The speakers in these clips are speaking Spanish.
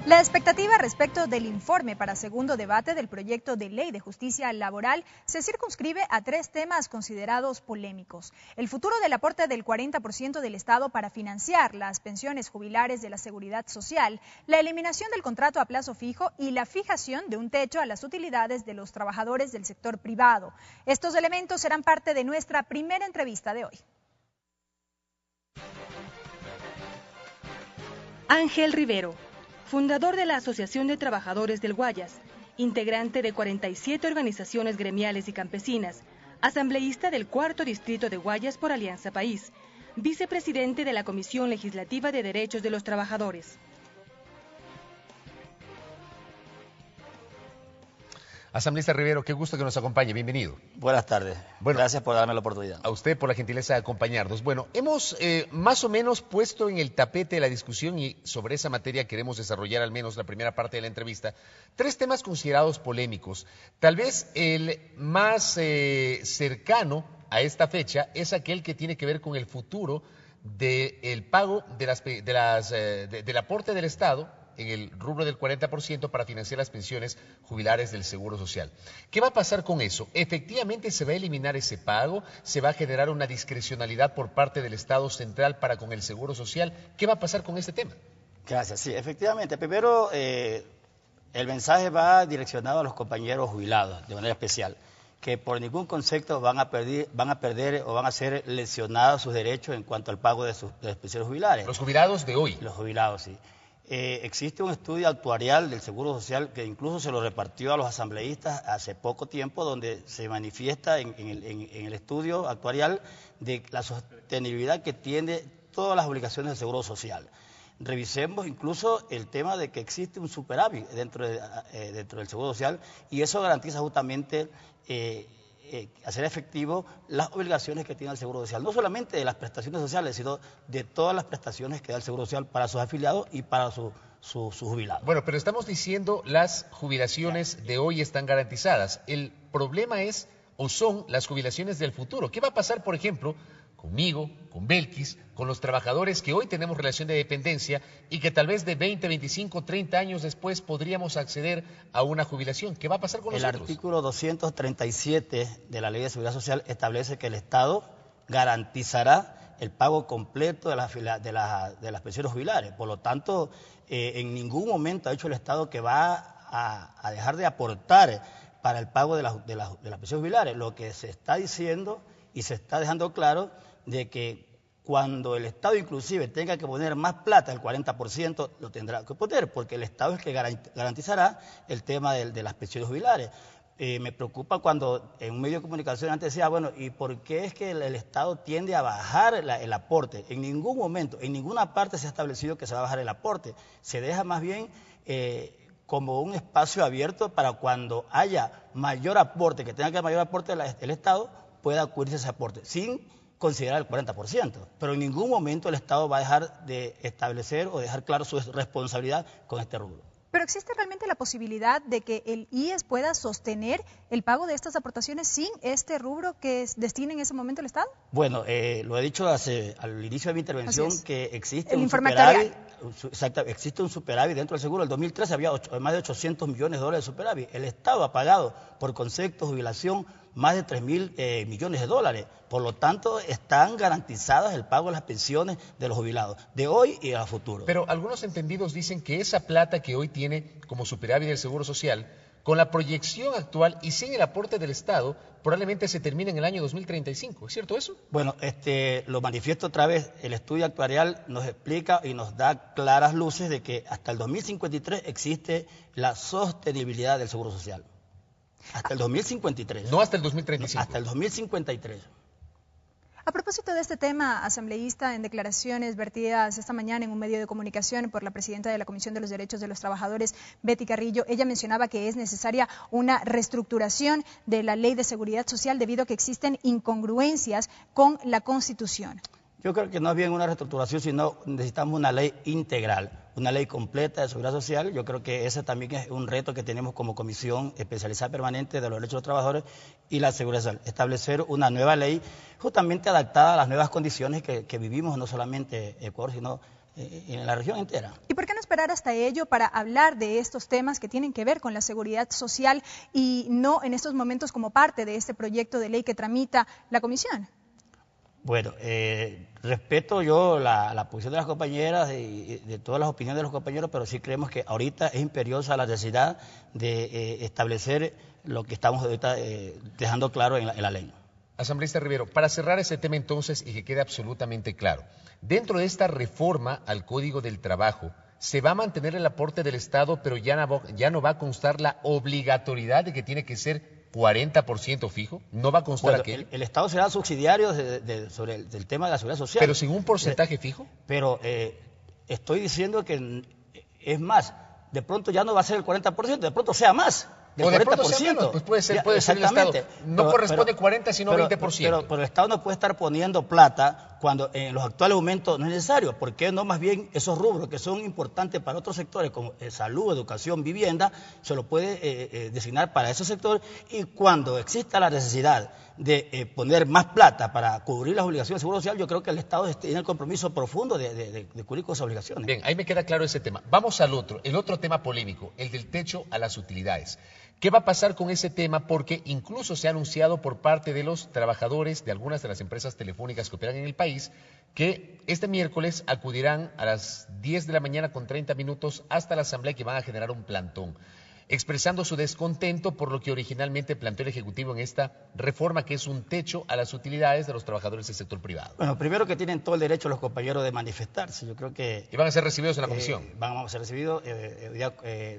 La expectativa respecto del informe para segundo debate del proyecto de ley de justicia laboral se circunscribe a tres temas considerados polémicos: el futuro del aporte del 40% del Estado para financiar las pensiones jubilares de la Seguridad Social, la eliminación del contrato a plazo fijo y la fijación de un techo a las utilidades de los trabajadores del sector privado. Estos elementos serán parte de nuestra primera entrevista de hoy. Ángel Rivero, fundador de la Asociación de Trabajadores del Guayas, integrante de 47 organizaciones gremiales y campesinas, asambleísta del 4º Distrito de Guayas por Alianza País, vicepresidente de la Comisión Legislativa de Derechos de los Trabajadores. Asambleísta Rivero, qué gusto que nos acompañe, bienvenido. Buenas tardes, gracias por darme la oportunidad. A usted por la gentileza de acompañarnos. Bueno, hemos más o menos puesto en el tapete de la discusión y sobre esa materia queremos desarrollar al menos la primera parte de la entrevista, tres temas considerados polémicos. Tal vez el más cercano a esta fecha es aquel que tiene que ver con el futuro del pago del aporte del Estado en el rubro del 40% para financiar las pensiones jubilares del Seguro Social. ¿Qué va a pasar con eso? ¿Efectivamente se va a eliminar ese pago? ¿Se va a generar una discrecionalidad por parte del Estado central para con el Seguro Social? ¿Qué va a pasar con este tema? Gracias, sí, efectivamente. Primero, el mensaje va direccionado a los compañeros jubilados, de manera especial, que por ningún concepto van a perder o van a ser lesionados sus derechos en cuanto al pago de las pensiones jubilares. Los jubilados de hoy. Los jubilados, sí. Existe un estudio actuarial del Seguro Social que incluso se lo repartió a los asambleístas hace poco tiempo, donde se manifiesta en el estudio actuarial de la sostenibilidad que tiene todas las obligaciones del Seguro Social. Revisemos incluso el tema de que existe un superávit dentro del Seguro Social y eso garantiza justamente hacer efectivo las obligaciones que tiene el Seguro Social, no solamente de las prestaciones sociales, sino de todas las prestaciones que da el Seguro Social para sus afiliados y para sus jubilados. Bueno, pero estamos diciendo las jubilaciones de hoy están garantizadas. El problema es, o son, las jubilaciones del futuro. ¿Qué va a pasar, por ejemplo, conmigo, con Belkis, con los trabajadores que hoy tenemos relación de dependencia y que tal vez de 20, 25, 30 años después podríamos acceder a una jubilación? ¿Qué va a pasar con nosotros? El artículo 237 de la Ley de Seguridad Social establece que el Estado garantizará el pago completo de las pensiones jubilares. Por lo tanto, en ningún momento ha dicho el Estado que va a dejar de aportar para el pago de las pensiones jubilares. Lo que se está diciendo y se está dejando claro de que cuando el Estado inclusive tenga que poner más plata, el 40%, lo tendrá que poner, porque el Estado es el que garantizará el tema de las pensiones jubilares. Me preocupa cuando en un medio de comunicación antes decía, bueno, ¿y por qué es que el Estado tiende a bajar el aporte? En ningún momento, en ninguna parte se ha establecido que se va a bajar el aporte. Se deja más bien como un espacio abierto para cuando haya mayor aporte, que tenga que haber mayor aporte el Estado, pueda cubrirse ese aporte, sin considerar el 40%. Pero en ningún momento el Estado va a dejar de establecer o dejar claro su responsabilidad con este rubro. ¿Pero existe realmente la posibilidad de que el IES pueda sostener el pago de estas aportaciones sin este rubro que destina en ese momento el Estado? Bueno, lo he dicho al inicio de mi intervención, que existe un superávit. Exacto, existe un superávit dentro del seguro. En el 2013 había más de 800 millones de dólares de superávit. El Estado ha pagado por concepto de jubilación más de 3.000 millones de dólares. Por lo tanto, están garantizadas el pago de las pensiones de los jubilados, de hoy y a futuro. Pero algunos entendidos dicen que esa plata que hoy tiene como superávit del Seguro Social, con la proyección actual y sin el aporte del Estado, probablemente se termine en el año 2035. ¿Es cierto eso? Bueno, lo manifiesto otra vez. El estudio actuarial nos explica y nos da claras luces de que hasta el 2053 existe la sostenibilidad del Seguro Social. Hasta el 2053. No hasta el 2035. Hasta el 2053. A propósito de este tema, asambleísta, en declaraciones vertidas esta mañana en un medio de comunicación por la presidenta de la Comisión de los Derechos de los Trabajadores, Betty Carrillo, ella mencionaba que es necesaria una reestructuración de la Ley de Seguridad Social debido a que existen incongruencias con la Constitución. Yo creo que no es bien una reestructuración, sino necesitamos una ley integral, una ley completa de seguridad social. Yo creo que ese también es un reto que tenemos como Comisión Especializada Permanente de los Derechos de los Trabajadores y la Seguridad Social. Establecer una nueva ley justamente adaptada a las nuevas condiciones que vivimos, no solamente Ecuador, sino en la región entera. ¿Y por qué no esperar hasta ello para hablar de estos temas que tienen que ver con la seguridad social y no en estos momentos como parte de este proyecto de ley que tramita la comisión? Bueno, respeto yo la posición de las compañeras y de todas las opiniones de los compañeros, pero sí creemos que ahorita es imperiosa la necesidad de establecer lo que estamos ahorita dejando claro en la ley. Asambleísta Rivero, para cerrar ese tema entonces y que quede absolutamente claro, dentro de esta reforma al Código del Trabajo, se va a mantener el aporte del Estado, pero ya no va a constar la obligatoriedad de que tiene que ser 40% fijo, no va a constar aquello. El Estado será subsidiario sobre el tema de la seguridad social. Pero sin un porcentaje fijo. Pero estoy diciendo que es más, de pronto ya no va a ser el 40%, de pronto sea más. O de pronto sea menos, pues puede ser el Estado. No corresponde 40, sino 20%. Pero el Estado no puede estar poniendo plata cuando en los actuales momentos no es necesario. ¿Por qué no más bien esos rubros que son importantes para otros sectores como salud, educación, vivienda, se lo puede designar para esos sectores? Y cuando exista la necesidad de poner más plata para cubrir las obligaciones de seguridad social, yo creo que el Estado tiene el compromiso profundo de cubrir con esas obligaciones. Bien, ahí me queda claro ese tema. Vamos al otro, el otro tema polémico, el del techo a las utilidades. ¿Qué va a pasar con ese tema? Porque incluso se ha anunciado por parte de los trabajadores de algunas de las empresas telefónicas que operan en el país que este miércoles acudirán a las 10 de la mañana con 30 minutos hasta la Asamblea y que van a generar un plantón, expresando su descontento por lo que originalmente planteó el Ejecutivo en esta reforma, que es un techo a las utilidades de los trabajadores del sector privado. Bueno, primero que tienen todo el derecho los compañeros de manifestarse. Yo creo que... ¿Y van a ser recibidos en la comisión? Van a ser recibidos.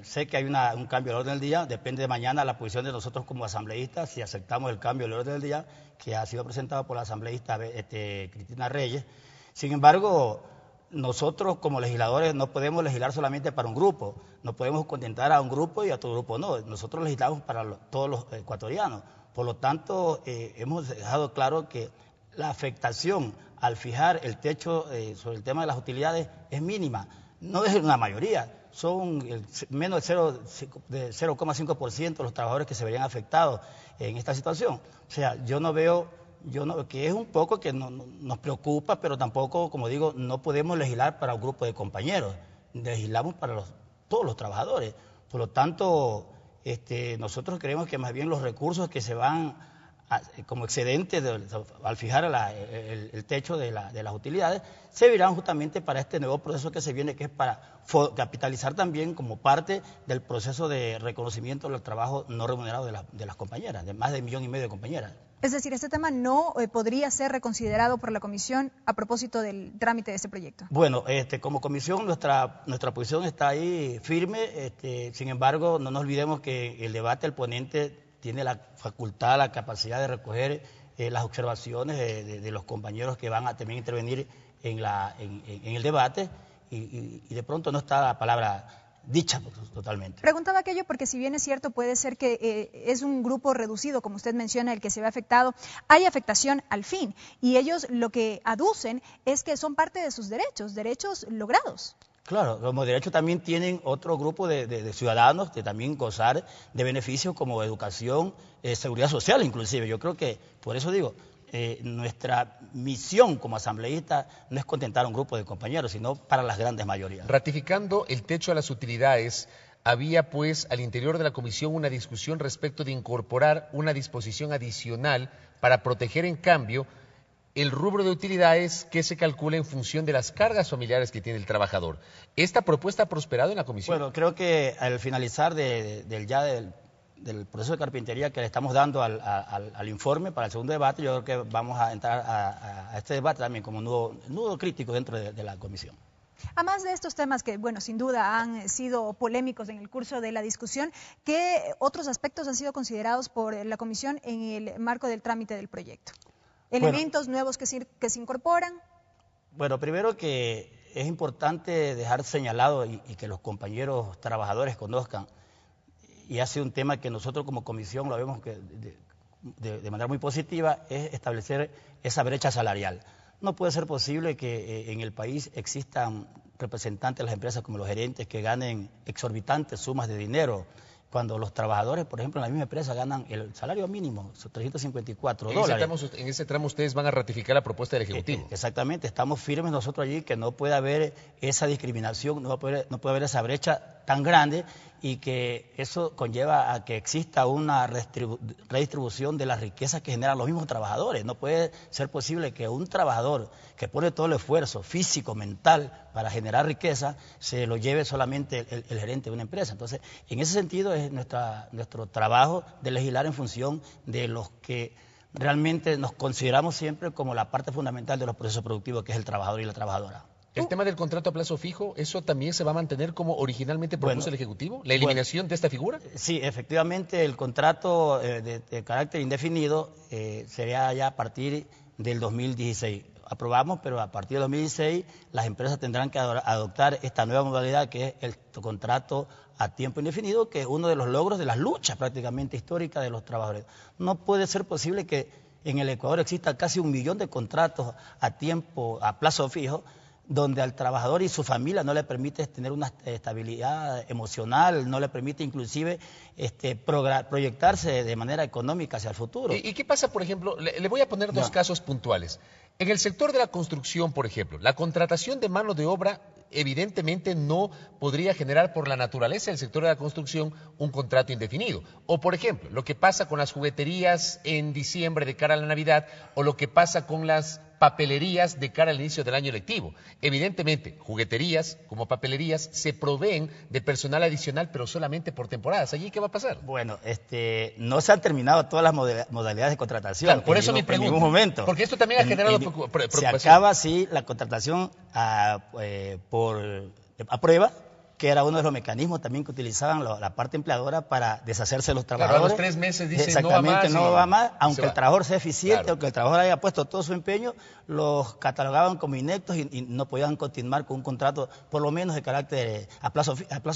Sé que hay un cambio del orden del día. Depende de mañana la posición de nosotros como asambleístas, si aceptamos el cambio del orden del día, que ha sido presentado por la asambleísta Cristina Reyes. Sin embargo, nosotros como legisladores no podemos legislar solamente para un grupo, no podemos contentar a un grupo y a otro grupo no, nosotros legislamos para todos los ecuatorianos. Por lo tanto, hemos dejado claro que la afectación al fijar el techo sobre el tema de las utilidades es mínima, no es una mayoría, son menos del 0,5% los trabajadores que se verían afectados en esta situación. O sea, yo no veo... que es un poco que nos preocupa, pero tampoco, como digo, no podemos legislar para un grupo de compañeros, legislamos para todos los trabajadores. Por lo tanto, nosotros creemos que más bien los recursos que se van como excedente al fijar el techo de las utilidades, servirán justamente para este nuevo proceso que se viene, que es para capitalizar también como parte del proceso de reconocimiento del trabajo no remunerado de las compañeras, de más de 1,5 millones de compañeras. Es decir, este tema no podría ser reconsiderado por la comisión a propósito del trámite de este proyecto. Bueno, como comisión nuestra posición está ahí firme, sin embargo no nos olvidemos que el debate, el ponente tiene la facultad, la capacidad de recoger las observaciones de los compañeros que van a también intervenir en el debate y de pronto no está la palabra dicha totalmente. Preguntaba aquello porque si bien es cierto, puede ser que es un grupo reducido, como usted menciona, el que se ve afectado, hay afectación al fin y ellos lo que aducen es que son parte de sus derechos logrados. Claro, como derecho también tienen otro grupo de ciudadanos que también gozar de beneficios como educación, seguridad social inclusive. Yo creo que, por eso digo, nuestra misión como asambleístas no es contentar a un grupo de compañeros, sino para las grandes mayorías. Ratificando el techo a las utilidades, había pues al interior de la comisión una discusión respecto de incorporar una disposición adicional para proteger en cambio el rubro de utilidades que se calcula en función de las cargas familiares que tiene el trabajador. ¿Esta propuesta ha prosperado en la comisión? Bueno, creo que al finalizar del proceso de carpintería que le estamos dando al informe para el segundo debate, yo creo que vamos a entrar a este debate también como nudo crítico dentro de la comisión. Además de estos temas que, bueno, sin duda han sido polémicos en el curso de la discusión, ¿qué otros aspectos han sido considerados por la comisión en el marco del trámite del proyecto? ¿Elementos nuevos que se incorporan? Bueno, primero que es importante dejar señalado y que los compañeros trabajadores conozcan, y ha sido un tema que nosotros como comisión lo vemos de manera muy positiva, es establecer esa brecha salarial. No puede ser posible que en el país existan representantes de las empresas como los gerentes que ganen exorbitantes sumas de dinero cuando los trabajadores, por ejemplo, en la misma empresa ganan el salario mínimo, $354. En ese tramo ustedes van a ratificar la propuesta del Ejecutivo. Exactamente, estamos firmes nosotros allí que no puede haber esa discriminación, no puede haber esa brecha tan grande y que eso conlleva a que exista una redistribución de las riquezas que generan los mismos trabajadores. No puede ser posible que un trabajador que pone todo el esfuerzo físico, mental, para generar riqueza, se lo lleve solamente el gerente de una empresa. Entonces, en ese sentido es nuestro trabajo de legislar en función de los que realmente nos consideramos siempre como la parte fundamental de los procesos productivos, que es el trabajador y la trabajadora. ¿El tema del contrato a plazo fijo, eso también se va a mantener como originalmente propuso el Ejecutivo? ¿La eliminación de esta figura? Sí, efectivamente, el contrato de carácter indefinido sería ya a partir del 2016. Aprobamos, pero a partir del 2016 las empresas tendrán que adoptar esta nueva modalidad que es el contrato a tiempo indefinido, que es uno de los logros de las luchas prácticamente históricas de los trabajadores. No puede ser posible que en el Ecuador exista casi 1 millón de contratos a plazo fijo, donde al trabajador y su familia no le permite tener una estabilidad emocional, no le permite inclusive proyectarse de manera económica hacia el futuro. ¿Y qué pasa, por ejemplo? Le voy a poner dos casos puntuales. En el sector de la construcción, por ejemplo, la contratación de mano de obra evidentemente no podría generar por la naturaleza del sector de la construcción un contrato indefinido. O, por ejemplo, lo que pasa con las jugueterías en diciembre de cara a la Navidad, o lo que pasa con las papelerías de cara al inicio del año lectivo. Evidentemente, jugueterías como papelerías se proveen de personal adicional, pero solamente por temporadas. ¿Allí qué va a pasar? Bueno, no se han terminado todas las modalidades de contratación. Claro, por eso mi pregunta. En ningún momento. Porque esto también ha generado preocupación. Se acaba, sí, la contratación a prueba, que era uno de los mecanismos también que utilizaban la parte empleadora para deshacerse de los trabajadores. Claro, a los 3 meses dicen exactamente, no va más, aunque el trabajador sea eficiente, claro, aunque el trabajador haya puesto todo su empeño, los catalogaban como ineptos y no podían continuar con un contrato, por lo menos de carácter a plazo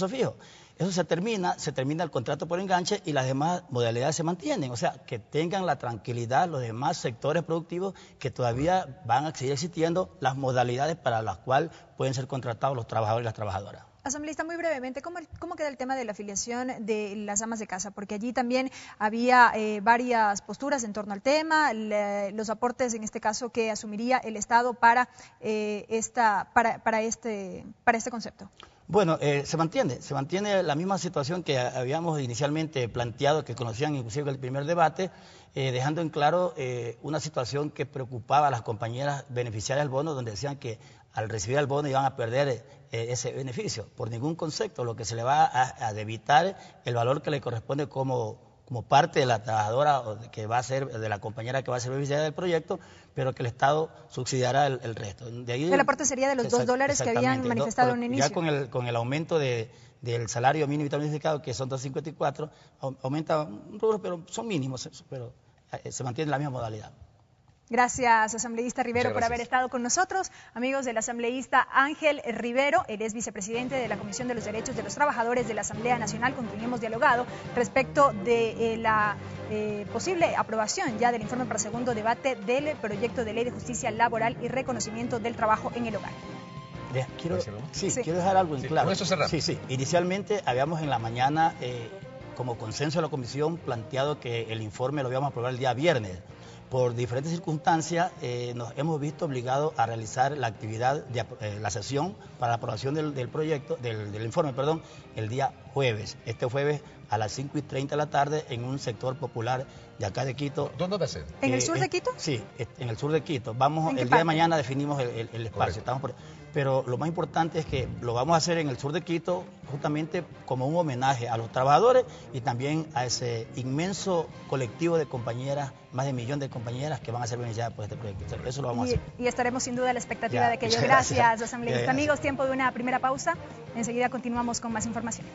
fijo. Eso se termina el contrato por enganche y las demás modalidades se mantienen. O sea, que tengan la tranquilidad los demás sectores productivos que todavía van a seguir existiendo las modalidades para las cuales pueden ser contratados los trabajadores y las trabajadoras. Asambleísta, muy brevemente, ¿cómo queda el tema de la afiliación de las amas de casa? Porque allí también había varias posturas en torno al tema, los aportes en este caso que asumiría el Estado para este concepto. Bueno, se mantiene la misma situación que habíamos inicialmente planteado, que conocían inclusive el primer debate, dejando en claro una situación que preocupaba a las compañeras beneficiarias del bono, donde decían que al recibir el bono iban a perder ese beneficio. Por ningún concepto, lo que se le va a debitar el valor que le corresponde como parte de la trabajadora que va a ser, de la compañera que va a ser beneficiaria del proyecto, pero que el Estado subsidiará el resto. De ahí, el aporte sería de los $2 que habían manifestado en un inicio. Ya con el aumento del salario mínimo vital unificado, que son 254, aumenta un rubro, pero son mínimos, pero se mantiene la misma modalidad. Gracias, asambleísta Rivero, por haber estado con nosotros. Amigos del asambleísta Ángel Rivero, él es vicepresidente de la Comisión de los Derechos de los Trabajadores de la Asamblea Nacional, con quien hemos dialogado respecto de la posible aprobación ya del informe para segundo debate del proyecto de ley de justicia laboral y reconocimiento del trabajo en el hogar. Quiero dejar algo en claro. Con eso cerramos. Sí. Inicialmente habíamos en la mañana, como consenso de la comisión, planteado que el informe lo íbamos a aprobar el día viernes. Por diferentes circunstancias nos hemos visto obligados a realizar la actividad, la sesión para la aprobación del proyecto, del informe, el día jueves. Este jueves a las 5:30 de la tarde en un sector popular de acá de Quito. ¿Dónde va a ser? ¿En el sur de Quito? Sí, en el sur de Quito. El día de mañana definimos el espacio. Pero lo más importante es que lo vamos a hacer en el sur de Quito justamente como un homenaje a los trabajadores y también a ese inmenso colectivo de compañeras, más de 1 millón de compañeras que van a ser beneficiadas por este proyecto. Eso lo vamos a hacer. Y estaremos sin duda a la expectativa de aquello. Gracias, asambleísta. Amigos, tiempo de una primera pausa. Enseguida continuamos con más información.